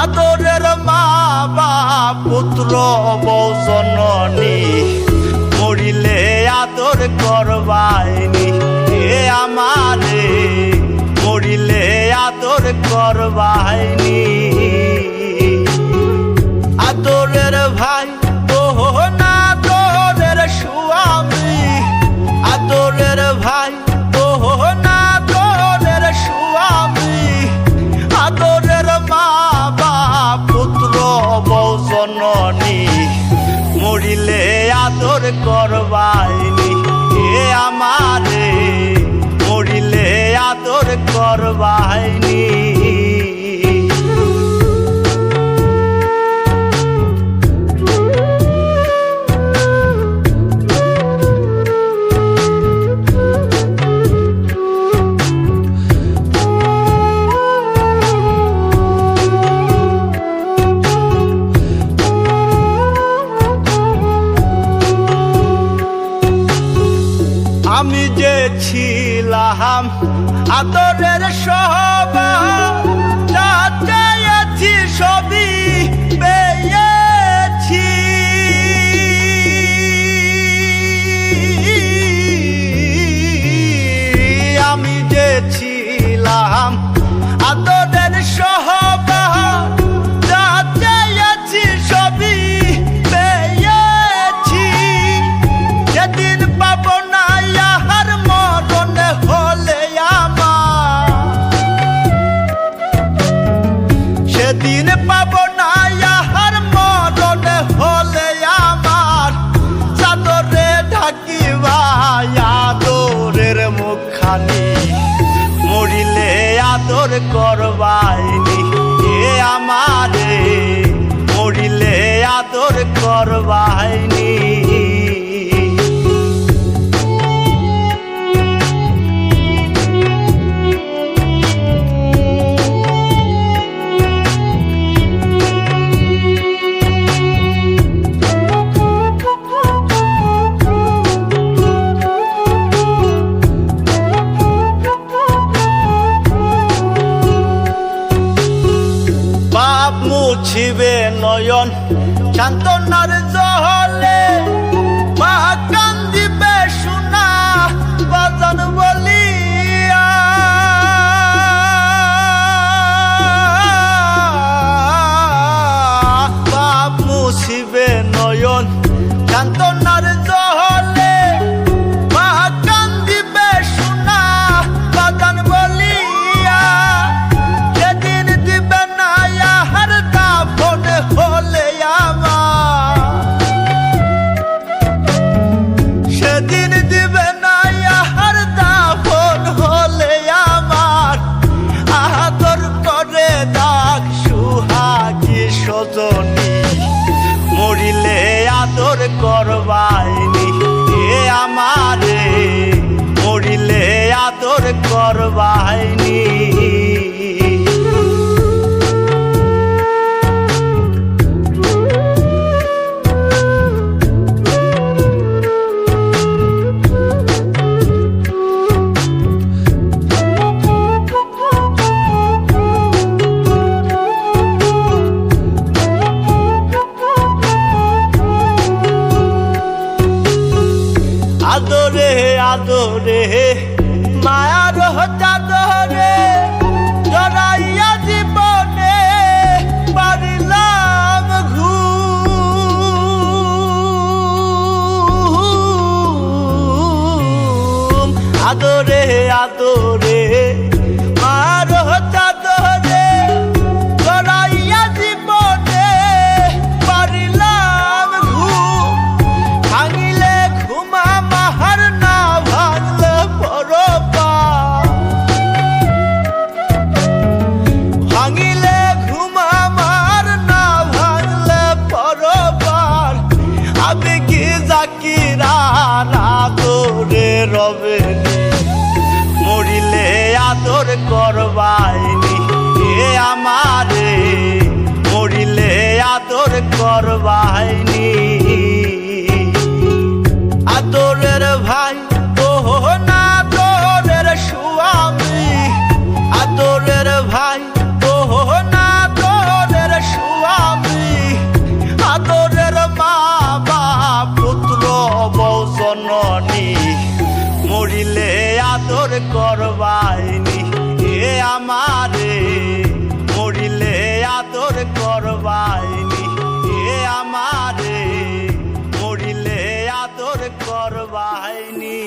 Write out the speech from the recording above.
আদরের মা বাপ পুত্র বউ জননী মরিলে আদর করবাইনি এ আমারে মরিলে আদর করবাইনি আদরের ভাই না তোরের স্বামী আদরের ভাই না তোরের স্বামী আদরের মা বাপ পুত্র বউ জননী মরিলে আদর করবাইনি এ আমারে মরিলে আদর করবাইনি আমি যে ছিলাম আদরের সবার যা চেয়েছি সবই পেয়েছি আমি যে ছিলাম আদরের সবার যা চেয়েছি সবই পেয়েছি যেদিন পাবো না সেদিন পাব না ইহার মরণ হলে আমার চাদরে ঢাকিবা আদরের মুখখানি মরিলে আদর করবাইনি এ আমারে মরিলে আদর করবাইনি পাপ মুছিবে নয়ন সান্ত্বনার জলে মা কান্দিবে সোনা বাজান বলিয়া পাপ মুছিবে নয়ন সান্ত্বনার জলে মা কান্দিবে সোনা বাজান বলিয়া যেদিন দিবে না হলে আমার সেদিন দিবে না ইহার দাফন হলে আমার আদর করে ডাক সুহাগী সজনী মরিলে আদর করবাইনি এ আমারে মরিলে আদর করবাইনি আদরে আদরে মায়ার চাদরে জড়াইয়া জীবনে পারিলাম ঘুম আদরে আদরে মায়ার চাদরে জড়াইয়া জীবনে পারিলাম ঘুম ভাঙিলে ঘুমা মাহার না ভাঙলে পরপা ভাঙিলে ঘুমা মার না ভাঙলে পরপার আমি কি জাকিরা আদরে রবে মরিলে বর বাহিনী